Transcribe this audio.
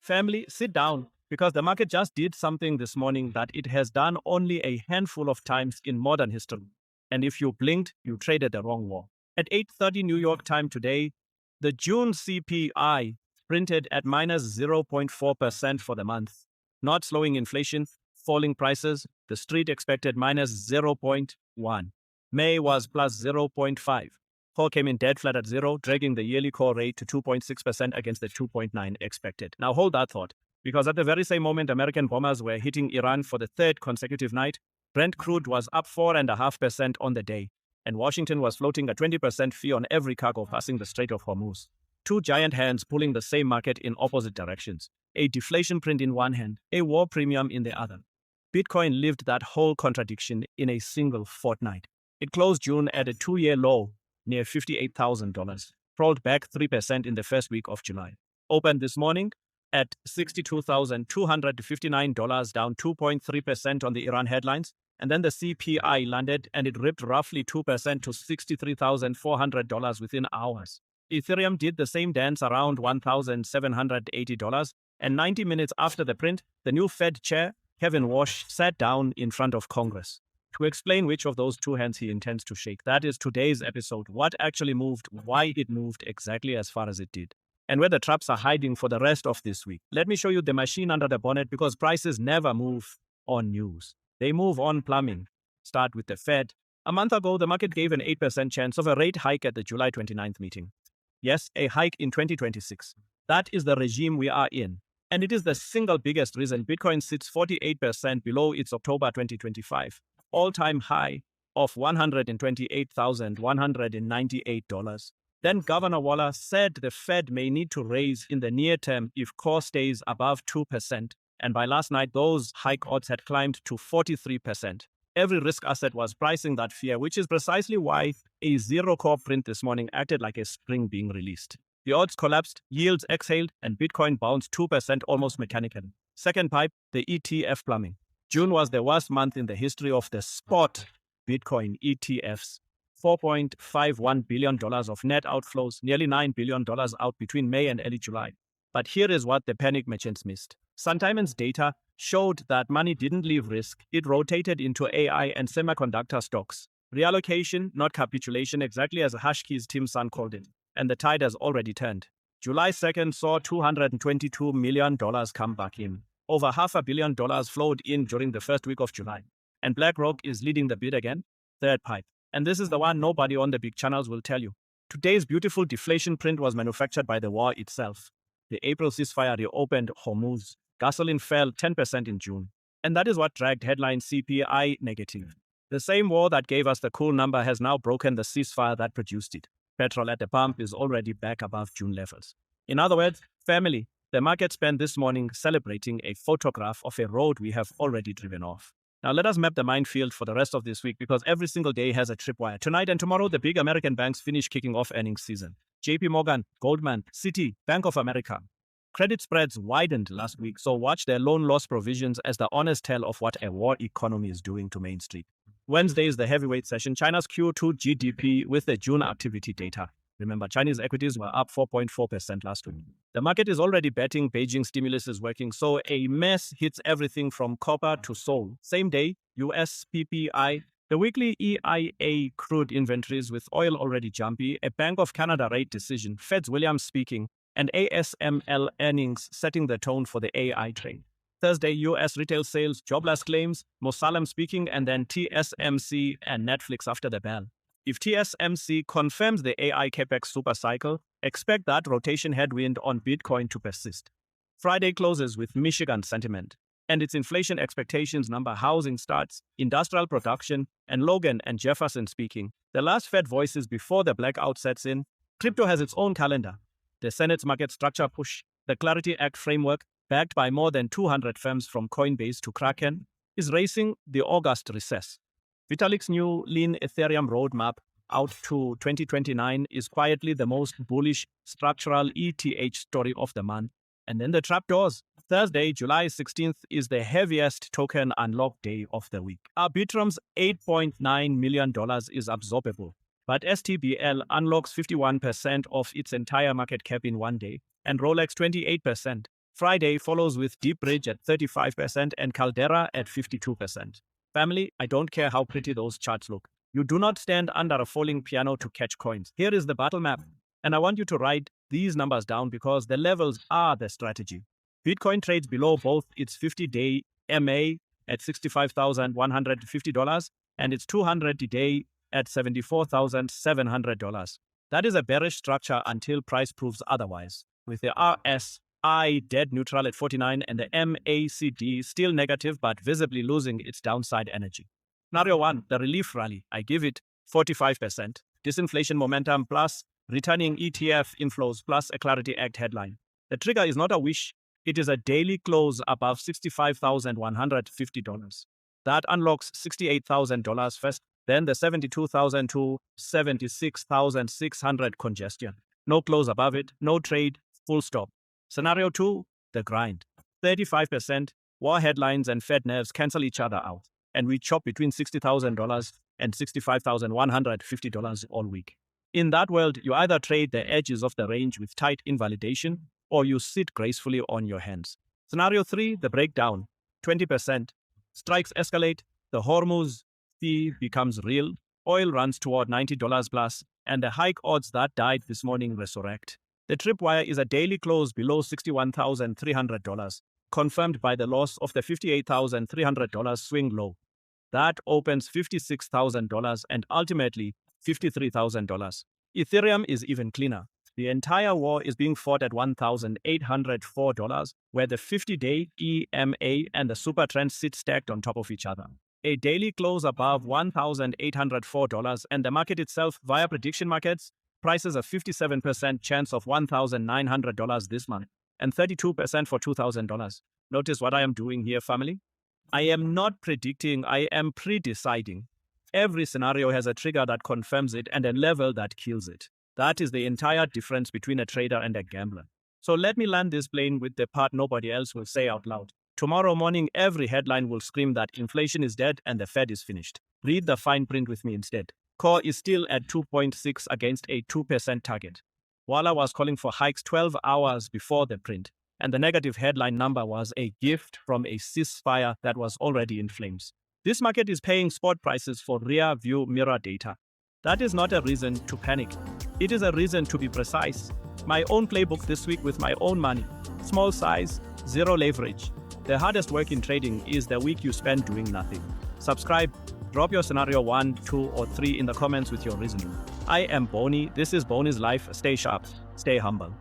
Family, sit down, because the market just did something this morning that it has done only a handful of times in modern history. And if you blinked, you traded the wrong war. At 8:30 New York time today, the June CPI printed at minus 0.4% for the month. Not slowing inflation, falling prices, the street expected minus 0.1. May was plus 0.5. Core came in dead flat at 0, dragging the yearly core rate to 2.6% against the 2.9 expected. Now hold that thought, because at the very same moment American bombers were hitting Iran for the third consecutive night, Brent crude was up 4.5% on the day, and Washington was floating a 20% fee on every cargo passing the Strait of Hormuz. Two giant hands pulling the same market in opposite directions. A deflation print in one hand, a war premium in the other. Bitcoin lived that whole contradiction in a single fortnight. It closed June at a 2-year low, near $58,000, crawled back 3% in the first week of July. Opened this morning at $62,259, down 2.3% on the Iran headlines, and then the CPI landed and it ripped roughly 2% to $63,400 within hours. Ethereum did the same dance around $1,780, and 90 minutes after the print, the new Fed chair, Kevin Warsh, sat down in front of Congress to explain which of those two hands he intends to shake. That is today's episode. What actually moved, why it moved exactly as far as it did, and where the traps are hiding for the rest of this week. Let me show you the machine under the bonnet, because prices never move on news. They move on plumbing. Start with the Fed. A month ago, the market gave an 8% chance of a rate hike at the July 29th meeting. Yes, a hike in 2026. That is the regime we are in. And it is the single biggest reason Bitcoin sits 48% below its October 2025 all-time high of $128,198. Then Governor Waller said the Fed may need to raise in the near term if core stays above 2%. And by last night, those hike odds had climbed to 43%. Every risk asset was pricing that fear, which is precisely why a zero-core print this morning acted like a spring being released. The odds collapsed, yields exhaled, and Bitcoin bounced 2% almost mechanically. Second pipe, the ETF plumbing. June was the worst month in the history of the spot Bitcoin ETFs. $4.51 billion of net outflows, nearly $9 billion out between May and early July. But here is what the panic merchants missed. Santiman's data showed that money didn't leave risk. It rotated into AI and semiconductor stocks. Reallocation, not capitulation, exactly as Hashkey's Tim Sun called it. And the tide has already turned. July 2nd saw $222 million come back in. Over $500 million flowed in during the first week of July. And BlackRock is leading the bid again. Third pipe. And this is the one nobody on the big channels will tell you. Today's beautiful deflation print was manufactured by the war itself. The April ceasefire reopened Hormuz. Gasoline fell 10% in June. And that is what dragged headline CPI negative. The same war that gave us the cool number has now broken the ceasefire that produced it. Petrol at the pump is already back above June levels. In other words, family, the market spent this morning celebrating a photograph of a road we have already driven off. Now let us map the minefield for the rest of this week, because every single day has a tripwire. Tonight and tomorrow, the big American banks finish kicking off earnings season. JP Morgan, Goldman, Citi, Bank of America. Credit spreads widened last week, so watch their loan loss provisions as the honest tell of what a war economy is doing to Main Street. Wednesday is the heavyweight session, China's Q2 GDP with the June activity data. Remember, Chinese equities were up 4.4% last week. The market is already betting Beijing stimulus is working, so a mess hits everything from copper to Seoul. Same day, US PPI, the weekly EIA crude inventories with oil already jumpy, a Bank of Canada rate decision, Fed's Williams speaking, and ASML earnings setting the tone for the AI trade. Thursday, US retail sales, jobless claims, Mosalem speaking, and then TSMC and Netflix after the bell. If TSMC confirms the AI capex supercycle, expect that rotation headwind on Bitcoin to persist. Friday closes with Michigan sentiment and its inflation expectations number, housing starts, industrial production, and Logan and Jefferson speaking. The last Fed voices before the blackout sets in. Crypto has its own calendar. The Senate's market structure push, the Clarity Act framework, backed by more than 200 firms from Coinbase to Kraken, is racing the August recess. Vitalik's new lean Ethereum roadmap out to 2029 is quietly the most bullish structural ETH story of the month. And then the trapdoors. Thursday, July 16th, is the heaviest token unlock day of the week. Arbitrum's $8.9 million is absorbable, but STBL unlocks 51% of its entire market cap in one day, and Rolex 28%. Friday follows with Deep Bridge at 35% and Caldera at 52%. Family, I don't care how pretty those charts look. You do not stand under a falling piano to catch coins. Here is the battle map. And I want you to write these numbers down because the levels are the strategy. Bitcoin trades below both its 50-day MA at $65,150 and its 200-day at $74,700. That is a bearish structure until price proves otherwise, with the RSI dead neutral at 49 and the MACD still negative but visibly losing its downside energy. Scenario 1, the relief rally. I give it 45%. Disinflation momentum plus returning ETF inflows plus a Clarity Act headline. The trigger is not a wish. It is a daily close above $65,150. That unlocks $68,000 first, then the $72,000 to $76,600 congestion. No close above it, no trade, full stop. Scenario 2, the grind. 35%, war headlines and Fed nerves cancel each other out, and we chop between $60,000 and $65,150 all week. In that world, you either trade the edges of the range with tight invalidation, or you sit gracefully on your hands. Scenario 3, the breakdown. 20%. Strikes escalate, the Hormuz fee becomes real, oil runs toward $90 plus, and the hike odds that died this morning resurrect. The Tripwire is a daily close below $61,300, confirmed by the loss of the $58,300 swing low. That opens $56,000 and ultimately $53,000. Ethereum is even cleaner. The entire war is being fought at $1,804, where the 50-day EMA and the super trend sit stacked on top of each other. A daily close above $1,804, and the market itself, via prediction markets, prices a 57% chance of $1,900 this month, and 32% for $2,000. Notice what I am doing here, family? I am not predicting, I am pre-deciding. Every scenario has a trigger that confirms it and a level that kills it. That is the entire difference between a trader and a gambler. So let me land this plane with the part nobody else will say out loud. Tomorrow morning, every headline will scream that inflation is dead and the Fed is finished. Read the fine print with me instead. Core is still at 2.6 against a 2% target. Walla was calling for hikes 12 hours before the print, and the negative headline number was a gift from a ceasefire that was already in flames. This market is paying spot prices for Rearview mirror data. That is not a reason to panic. It is a reason to be precise. My own playbook this week with my own money. Small size, zero leverage. The hardest work in trading is the week you spend doing nothing. Subscribe, drop your scenario 1, 2, or 3 in the comments with your reasoning. I am Bonnie. This is Bonnie's Life. Stay sharp, stay humble.